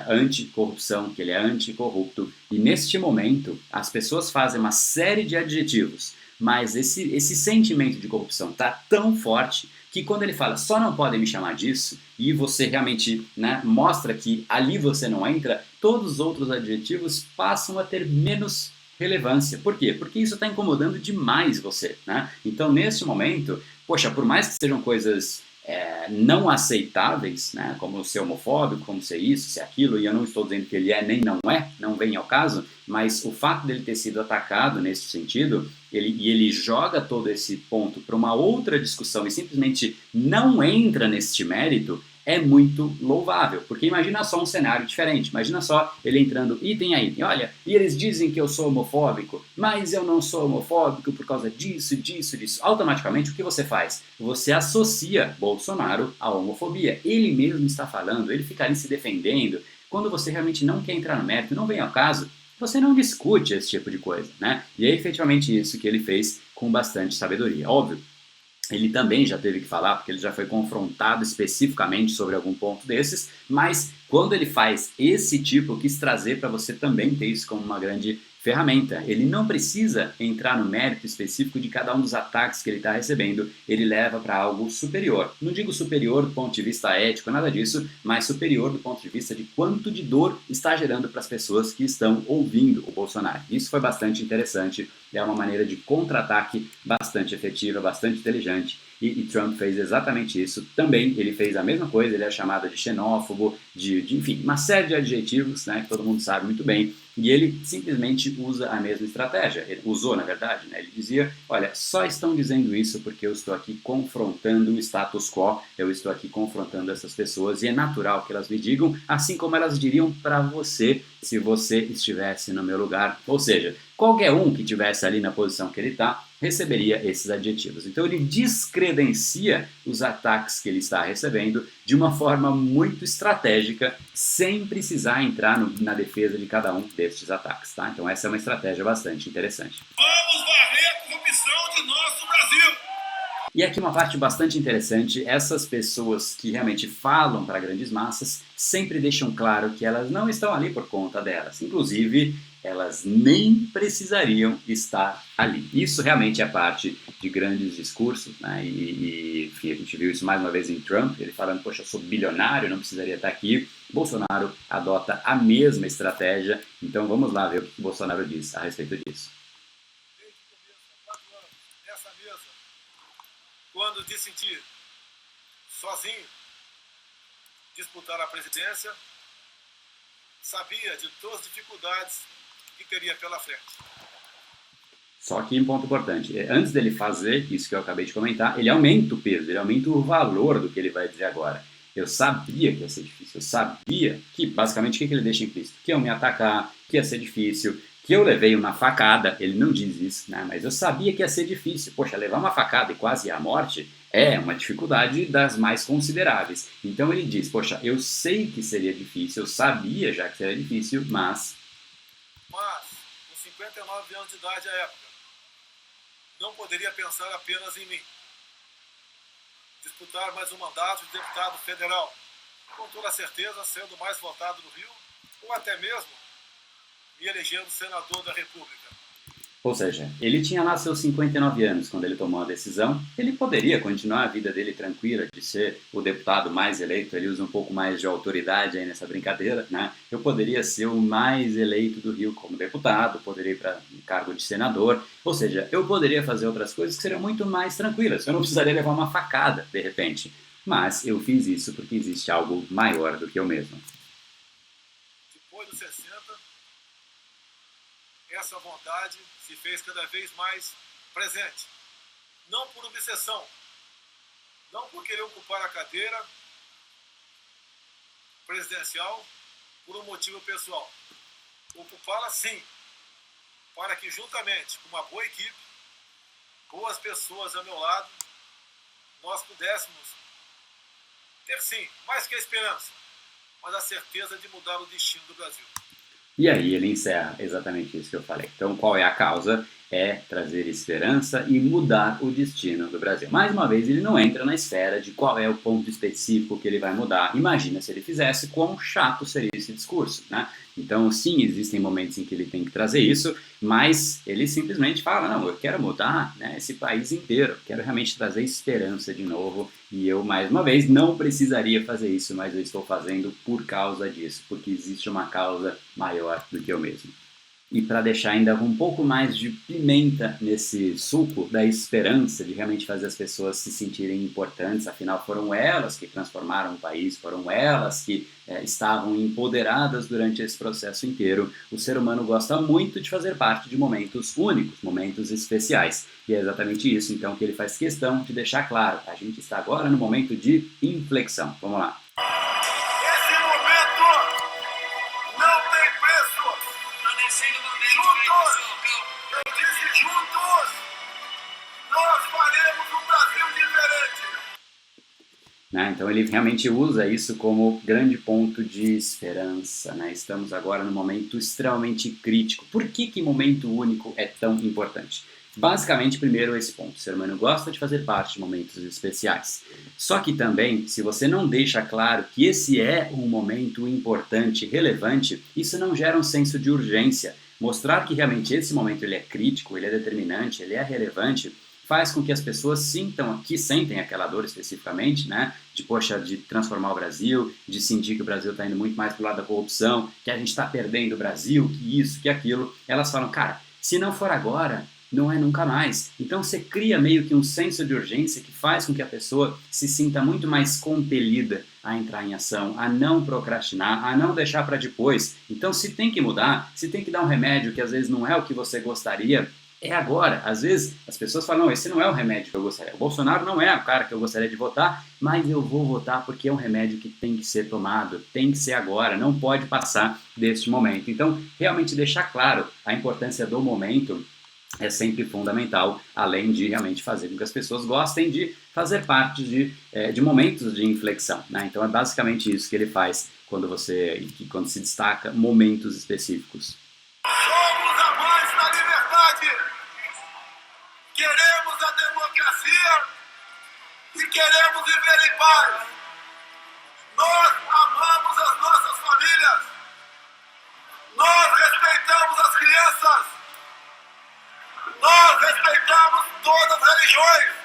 [SPEAKER 2] anticorrupção, que ele é anticorrupto. E neste momento, as pessoas fazem uma série de adjetivos, mas esse sentimento de corrupção está tão forte que quando ele fala só não podem me chamar disso, e você realmente, né, mostra que ali você não entra, todos os outros adjetivos passam a ter menos relevância. Por quê? Porque isso está incomodando demais você, né? Então, nesse momento, poxa, por mais que sejam coisas não aceitáveis, né, como ser homofóbico, como ser isso, ser aquilo, e eu não estou dizendo que ele é nem não é, não vem ao caso, mas o fato dele ter sido atacado nesse sentido, ele joga todo esse ponto para uma outra discussão e simplesmente não entra neste mérito, é muito louvável, porque imagina só um cenário diferente, imagina só ele entrando item a item: olha, e eles dizem que eu sou homofóbico, mas eu não sou homofóbico por causa disso, disso, disso. Automaticamente o que você faz? Você associa Bolsonaro à homofobia, ele mesmo está falando, ele fica ali se defendendo. Quando você realmente não quer entrar no mérito, não vem ao caso, você não discute esse tipo de coisa, né? E é efetivamente isso que ele fez com bastante sabedoria. Óbvio, ele também já teve que falar, porque ele já foi confrontado especificamente sobre algum ponto desses, mas quando ele faz esse tipo, eu quis trazer para você também ter isso como uma grande ferramenta. Ele não precisa entrar no mérito específico de cada um dos ataques que ele está recebendo, ele leva para algo superior. Não digo superior do ponto de vista ético, nada disso, mas superior do ponto de vista de quanto de dor está gerando para as pessoas que estão ouvindo o Bolsonaro. Isso foi bastante interessante, é uma maneira de contra-ataque bastante efetiva, bastante inteligente. E Trump fez exatamente isso. Também ele fez a mesma coisa, ele é chamado de xenófobo, enfim, uma série de adjetivos, né, que todo mundo sabe muito bem. E ele simplesmente usa a mesma estratégia. Ele usou, na verdade, né? Ele dizia: olha, só estão dizendo isso porque eu estou aqui confrontando o status quo, eu estou aqui confrontando essas pessoas, e é natural que elas me digam, assim como elas diriam para você se você estivesse no meu lugar. Ou seja, qualquer um que estivesse ali na posição que ele está, receberia esses adjetivos. Então ele descredencia os ataques que ele está recebendo de uma forma muito estratégica, sem precisar entrar na defesa de cada um destes ataques, tá? Então essa é uma estratégia bastante interessante.
[SPEAKER 1] Vamos varrer a corrupção de nosso Brasil!
[SPEAKER 2] E aqui uma parte bastante interessante, essas pessoas que realmente falam para grandes massas sempre deixam claro que elas não estão ali por conta delas. Inclusive, elas nem precisariam estar ali. Isso realmente é parte de grandes discursos, né? Enfim, a gente viu isso mais uma vez em Trump, ele falando, poxa, eu sou bilionário, não precisaria estar aqui. Bolsonaro adota a mesma estratégia. Então vamos lá ver o que o Bolsonaro diz a respeito disso.
[SPEAKER 1] Quando decidi sozinho disputar a presidência, sabia de todas as dificuldades que teria pela frente.
[SPEAKER 2] Só que um ponto importante, antes dele fazer isso que eu acabei de comentar, ele aumenta o peso, ele aumenta o valor do que ele vai dizer agora. Eu sabia que ia ser difícil, eu sabia que, basicamente, o que ele deixa implícito? Que iam me atacar, que ia ser difícil, que eu levei uma facada, ele não diz isso, né? Mas eu sabia que ia ser difícil. Poxa, levar uma facada e quase ir à morte é uma dificuldade das mais consideráveis. Então ele diz, poxa, eu sei que seria difícil, eu sabia já que seria difícil, mas...
[SPEAKER 1] com 59 anos de idade à época, não poderia pensar apenas em mim. Disputar mais um mandato de deputado federal, com toda certeza sendo o mais votado no Rio, ou até mesmo me elegendo senador da República.
[SPEAKER 2] Ou seja, ele tinha lá seus 59 anos quando ele tomou a decisão, ele poderia continuar a vida dele tranquila de ser o deputado mais eleito, ele usa um pouco mais de autoridade aí nessa brincadeira, né? Eu poderia ser o mais eleito do Rio como deputado, poderia ir para um cargo de senador, ou seja, eu poderia fazer outras coisas que seriam muito mais tranquilas, eu não precisaria levar uma facada, de repente. Mas eu fiz isso porque existe algo maior do que eu mesmo.
[SPEAKER 1] Depois dos 60, essa vontade se fez cada vez mais presente. Não por obsessão, não por querer ocupar a cadeira presidencial por um motivo pessoal. Ocupá-la sim, para que juntamente com uma boa equipe, boas pessoas ao meu lado, nós pudéssemos ter sim, mais que a esperança, mas a certeza de mudar o destino do Brasil.
[SPEAKER 2] E aí ele encerra exatamente isso que eu falei. Então, qual é a causa? É trazer esperança e mudar o destino do Brasil. Mais uma vez, ele não entra na esfera de qual é o ponto específico que ele vai mudar. Imagina se ele fizesse, quão chato seria esse discurso, né? Então, sim, existem momentos em que ele tem que trazer isso, mas ele simplesmente fala, não, eu quero mudar, né, esse país inteiro, quero realmente trazer esperança de novo, e eu, mais uma vez, não precisaria fazer isso, mas eu estou fazendo por causa disso, porque existe uma causa maior do que eu mesmo. E para deixar ainda um pouco mais de pimenta nesse suco da esperança de realmente fazer as pessoas se sentirem importantes, afinal foram elas que transformaram o país, foram elas que estavam empoderadas durante esse processo inteiro. O ser humano gosta muito de fazer parte de momentos únicos, momentos especiais. E é exatamente isso, então, que ele faz questão de deixar claro. A gente está agora no momento de inflexão. Vamos lá. Né? Então ele realmente usa isso como grande ponto de esperança. Né? Estamos agora num momento extremamente crítico. Por que momento único é tão importante? Basicamente, primeiro esse ponto. O ser humano gosta de fazer parte de momentos especiais. Só que também, se você não deixa claro que esse é um momento importante, relevante, isso não gera um senso de urgência. Mostrar que realmente esse momento ele é crítico, ele é determinante, ele é relevante, faz com que as pessoas sentem aquela dor especificamente, né? De transformar o Brasil, de sentir que o Brasil está indo muito mais para o lado da corrupção, que a gente está perdendo o Brasil, que isso, que aquilo. Elas falam, cara, se não for agora, não é nunca mais. Então você cria meio que um senso de urgência que faz com que a pessoa se sinta muito mais compelida a entrar em ação, a não procrastinar, a não deixar para depois. Então se tem que mudar, se tem que dar um remédio que às vezes não é o que você gostaria, é agora. Às vezes as pessoas falam, não, esse não é o remédio que eu gostaria. O Bolsonaro não é o cara que eu gostaria de votar, mas eu vou votar porque é um remédio que tem que ser tomado, tem que ser agora, não pode passar deste momento. Então, realmente deixar claro a importância do momento é sempre fundamental, além de realmente fazer com que as pessoas gostem de fazer parte de momentos de inflexão. Né? Então é basicamente isso que ele faz quando se destaca momentos específicos.
[SPEAKER 1] Somos a voz da liberdade! Queremos a democracia e queremos viver em paz. Nós amamos as nossas famílias. Nós respeitamos as crianças. Nós respeitamos todas as religiões.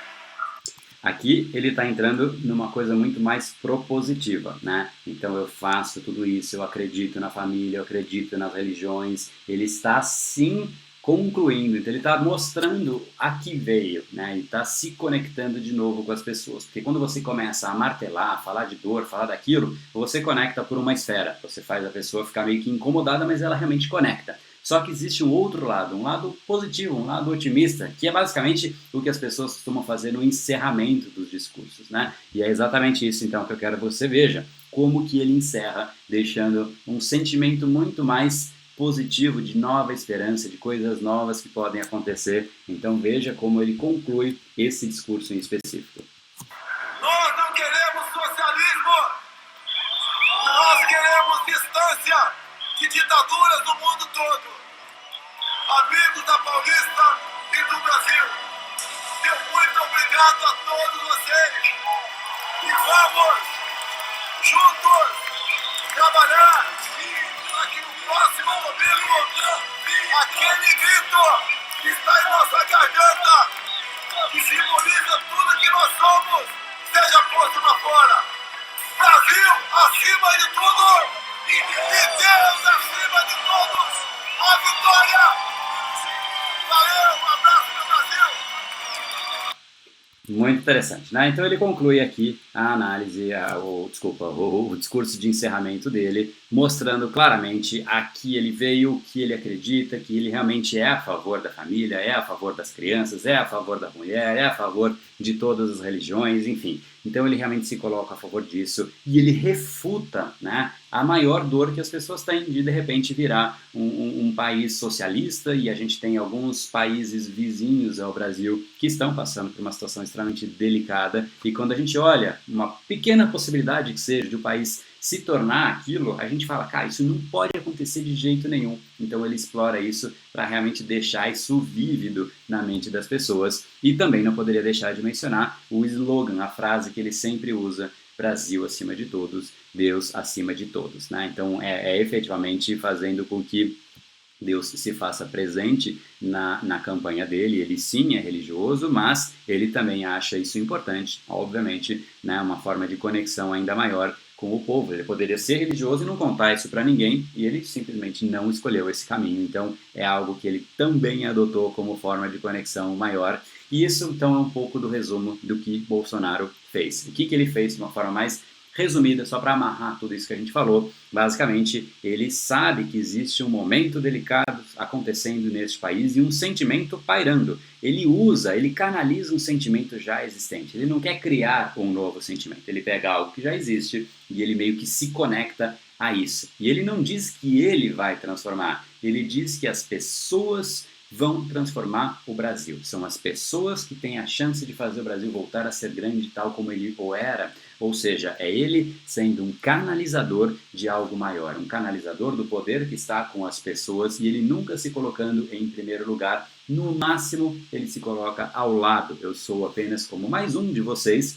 [SPEAKER 2] Aqui ele está entrando numa coisa muito mais propositiva, né? Então eu faço tudo isso, eu acredito na família, eu acredito nas religiões. Ele está sim concluindo, então ele está mostrando a que veio, né? Ele está se conectando de novo com as pessoas. Porque quando você começa a martelar, falar de dor, falar daquilo, você conecta por uma esfera. Você faz a pessoa ficar meio que incomodada, mas ela realmente conecta. Só que existe um outro lado, um lado positivo, um lado otimista, que é basicamente o que as pessoas costumam fazer no encerramento dos discursos, né? E é exatamente isso, então, que eu quero que você veja, como que ele encerra, deixando um sentimento muito mais positivo, de nova esperança, de coisas novas que podem acontecer. Então veja como ele conclui esse discurso em específico.
[SPEAKER 1] Nós não queremos socialismo, nós queremos distância de ditaduras do mundo todo. Amigos da Paulista e do Brasil, meu muito obrigado a todos vocês. E vamos juntos trabalhar para que no próximo domingo aquele grito que está em nossa garganta, que simboliza tudo que nós somos, seja posto para fora. Brasil acima de tudo e Deus acima de todos. A vitória! Valeu, um abraço do Brasil!
[SPEAKER 2] Muito interessante, né? Então ele conclui aqui a análise, o discurso de encerramento dele, mostrando claramente a que ele veio, o que ele acredita, que ele realmente é a favor da família, é a favor das crianças, é a favor da mulher, é a favor de todas as religiões, enfim. Então ele realmente se coloca a favor disso e ele refuta, né, a maior dor que as pessoas têm de repente virar um país socialista, e a gente tem alguns países vizinhos ao Brasil que estão passando por uma situação extremamente delicada, e quando a gente olha uma pequena possibilidade que seja de o país se tornar aquilo, a gente fala, cara, isso não pode acontecer de jeito nenhum. Então ele explora isso para realmente deixar isso vívido na mente das pessoas. E também não poderia deixar de mencionar o slogan, a frase que ele sempre usa: Brasil acima de todos, Deus acima de todos, né? Então é efetivamente fazendo com que Deus se faça presente na campanha dele. Ele sim é religioso, mas ele também acha isso importante, obviamente, né, uma forma de conexão ainda maior com o povo. Ele poderia ser religioso e não contar isso para ninguém, e ele simplesmente não escolheu esse caminho. Então é algo que ele também adotou como forma de conexão maior. E isso então é um pouco do resumo do que Bolsonaro fez. O que ele fez de uma forma mais resumida, só para amarrar tudo isso que a gente falou. Basicamente, ele sabe que existe um momento delicado acontecendo neste país e um sentimento pairando. Ele canaliza um sentimento já existente. Ele não quer criar um novo sentimento. Ele pega algo que já existe e ele meio que se conecta a isso. E ele não diz que ele vai transformar. Ele diz que as pessoas vão transformar o Brasil. São as pessoas que têm a chance de fazer o Brasil voltar a ser grande tal como ele ou era. Ou seja, é ele sendo um canalizador de algo maior, um canalizador do poder que está com as pessoas, e ele nunca se colocando em primeiro lugar. No máximo, ele se coloca ao lado. Eu sou apenas como mais um de vocês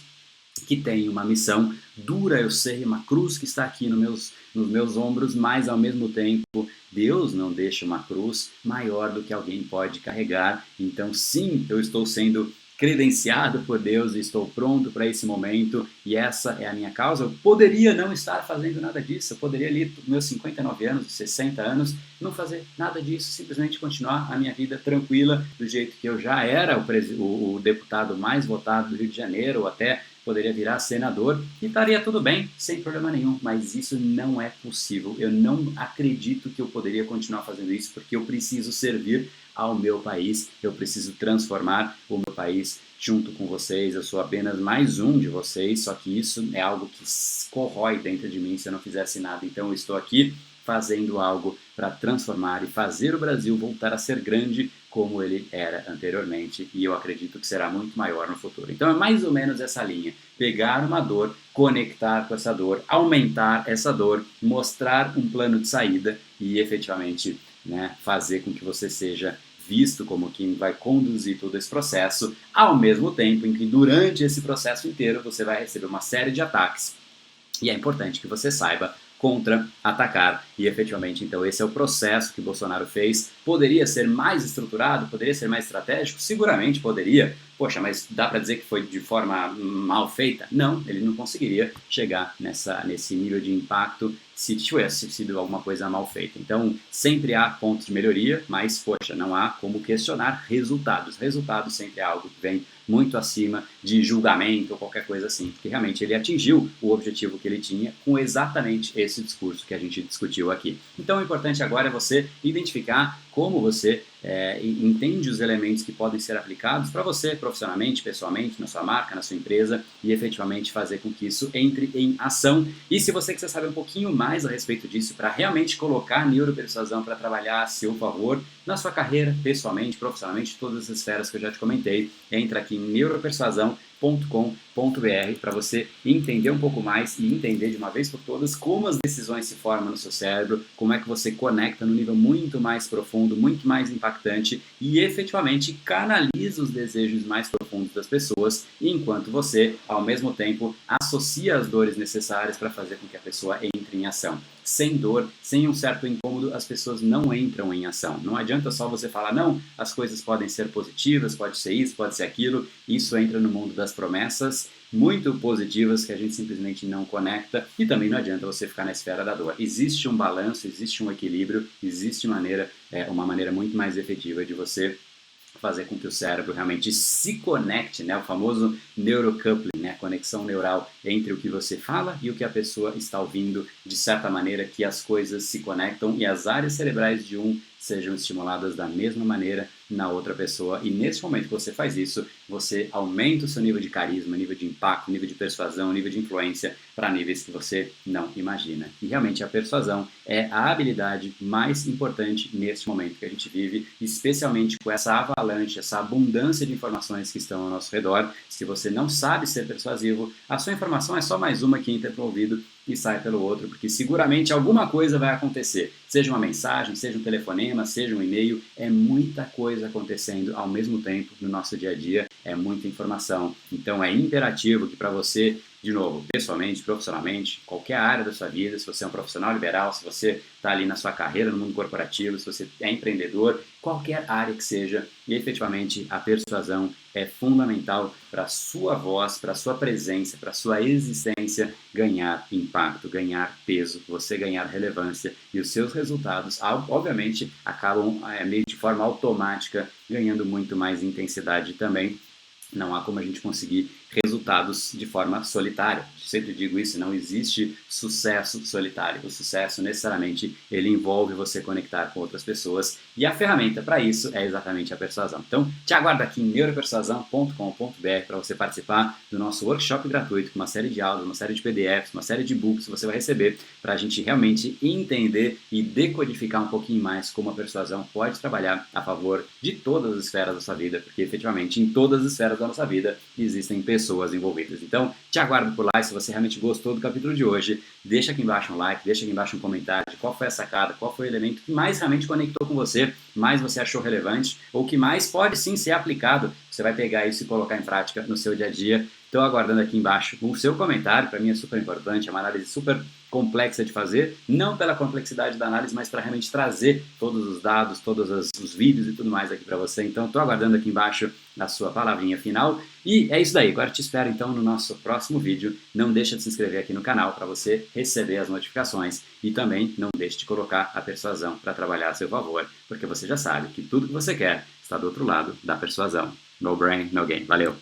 [SPEAKER 2] que tem uma missão dura, eu sei, uma cruz que está aqui nos meus ombros, mas ao mesmo tempo Deus não deixa uma cruz maior do que alguém pode carregar. Então sim, eu estou sendo credenciado por Deus e estou pronto para esse momento, e essa é a minha causa. Eu poderia não estar fazendo nada disso, eu poderia ali, meus 59 anos, 60 anos, não fazer nada disso, simplesmente continuar a minha vida tranquila, do jeito que eu já era o deputado mais votado do Rio de Janeiro, ou até poderia virar senador, e estaria tudo bem, sem problema nenhum, mas isso não é possível. Eu não acredito que eu poderia continuar fazendo isso, porque eu preciso servir ao meu país, eu preciso transformar o meu país junto com vocês. Eu sou apenas mais um de vocês, só que isso é algo que corrói dentro de mim se eu não fizesse nada. Então eu estou aqui fazendo algo para transformar e fazer o Brasil voltar a ser grande como ele era anteriormente, e eu acredito que será muito maior no futuro. Então é mais ou menos essa linha: pegar uma dor, conectar com essa dor, aumentar essa dor, mostrar um plano de saída e efetivamente, né, fazer com que você seja visto como quem vai conduzir todo esse processo, ao mesmo tempo em que durante esse processo inteiro você vai receber uma série de ataques. E é importante que você saiba contra-atacar. E efetivamente, então, esse é o processo que Bolsonaro fez. Poderia ser mais estruturado? Poderia ser mais estratégico? Seguramente poderia. Poxa, mas dá para dizer que foi de forma mal feita? Não, ele não conseguiria chegar nesse nível de impacto se tivesse sido alguma coisa mal feita. Então, sempre há pontos de melhoria, mas, poxa, não há como questionar resultados. Resultados sempre é algo que vem muito acima de julgamento ou qualquer coisa assim, porque realmente ele atingiu o objetivo que ele tinha com exatamente esse discurso que a gente discutiu aqui. Então, o importante agora é você identificar como você entende os elementos que podem ser aplicados para você, profissionalmente, pessoalmente, na sua marca, na sua empresa, e efetivamente fazer com que isso entre em ação. E se você quiser saber um pouquinho mais a respeito disso, para realmente colocar neuropersuasão para trabalhar a seu favor na sua carreira, pessoalmente, profissionalmente, todas as esferas que eu já te comentei, entra aqui em neuropersuasão.com.br para você entender um pouco mais e entender de uma vez por todas como as decisões se formam no seu cérebro, como é que você conecta no nível muito mais profundo, muito mais impactante e efetivamente canaliza os desejos mais profundos das pessoas, enquanto você, ao mesmo tempo, associa as dores necessárias para fazer com que a pessoa entre em ação. Sem dor, sem um certo incômodo, as pessoas não entram em ação. Não adianta só você falar, não, as coisas podem ser positivas, pode ser isso, pode ser aquilo. Isso entra no mundo das promessas muito positivas que a gente simplesmente não conecta, e também não adianta você ficar na esfera da dor. Existe um balanço, existe um equilíbrio, existe uma maneira muito mais efetiva de você fazer com que o cérebro realmente se conecte, né? O famoso neurocoupling, né? A conexão neural entre o que você fala e o que a pessoa está ouvindo, de certa maneira que as coisas se conectam e as áreas cerebrais de um sejam estimuladas da mesma maneira na outra pessoa, e nesse momento que você faz isso, você aumenta o seu nível de carisma, nível de impacto, nível de persuasão, nível de influência para níveis que você não imagina. E realmente a persuasão é a habilidade mais importante neste momento que a gente vive, especialmente com essa avalanche, essa abundância de informações que estão ao nosso redor. Se você não sabe ser persuasivo, a sua informação é só mais uma que entra pelo ouvido e sai pelo outro, porque seguramente alguma coisa vai acontecer. Seja uma mensagem, seja um telefonema, seja um e-mail, é muita coisa acontecendo ao mesmo tempo no nosso dia a dia, é muita informação. Então é imperativo que para você, de novo, pessoalmente, profissionalmente, qualquer área da sua vida, se você é um profissional liberal, se você está ali na sua carreira no mundo corporativo, se você é empreendedor, qualquer área que seja, e efetivamente a persuasão é fundamental para a sua voz, para a sua presença, para a sua existência ganhar impacto, ganhar peso, você ganhar relevância e os seus resultados, obviamente, acabam meio de forma automática ganhando muito mais intensidade também. Não há como a gente conseguir resultados de forma solitária. Eu sempre digo isso, não existe sucesso solitário. O sucesso, necessariamente, ele envolve você conectar com outras pessoas, e a ferramenta para isso é exatamente a persuasão. Então, te aguardo aqui em neuropersuasão.com.br para você participar do nosso workshop gratuito, com uma série de aulas, uma série de PDFs, uma série de books que você vai receber para a gente realmente entender e decodificar um pouquinho mais como a persuasão pode trabalhar a favor de todas as esferas da sua vida, porque efetivamente em todas as esferas da nossa vida existem pessoas envolvidas. Então, te aguardo por lá, e se você realmente gostou do capítulo de hoje, deixa aqui embaixo um like, deixa aqui embaixo um comentário de qual foi a sacada, qual foi o elemento que mais realmente conectou com você, mais você achou relevante, ou que mais pode sim ser aplicado. Você vai pegar isso e colocar em prática no seu dia a dia. Estou aguardando aqui embaixo o seu comentário, para mim é super importante, é uma análise super complexa de fazer, não pela complexidade da análise, mas para realmente trazer todos os dados, todos os vídeos e tudo mais aqui para você. Então, estou aguardando aqui embaixo a sua palavrinha final. E é isso daí, agora te espero então no nosso próximo vídeo. Não deixa de se inscrever aqui no canal para você receber as notificações, e também não deixe de colocar a persuasão para trabalhar a seu favor, porque você já sabe que tudo que você quer está do outro lado da persuasão. No brain, no gain. Valeu!